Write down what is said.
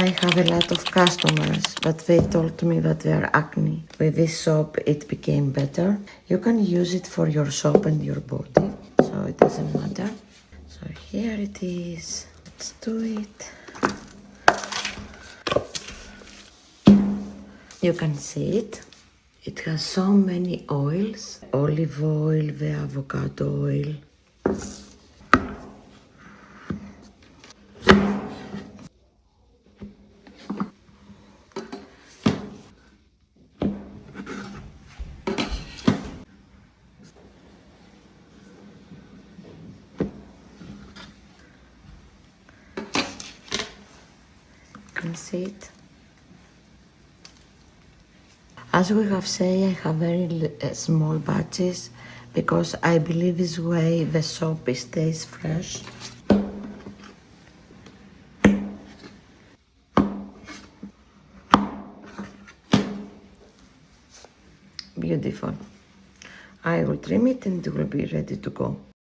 I have a lot of customers, but they told me that their acne with this soap it became better. You can use it for your soap and your body, so it doesn't matter. So here it is. Let's do it. You can see it. It has so many oils. Olive oil, the avocado oil. You can see it. As we have said, I have very small batches because I believe this way the soap stays fresh. Beautiful. I will trim it and it will be ready to go.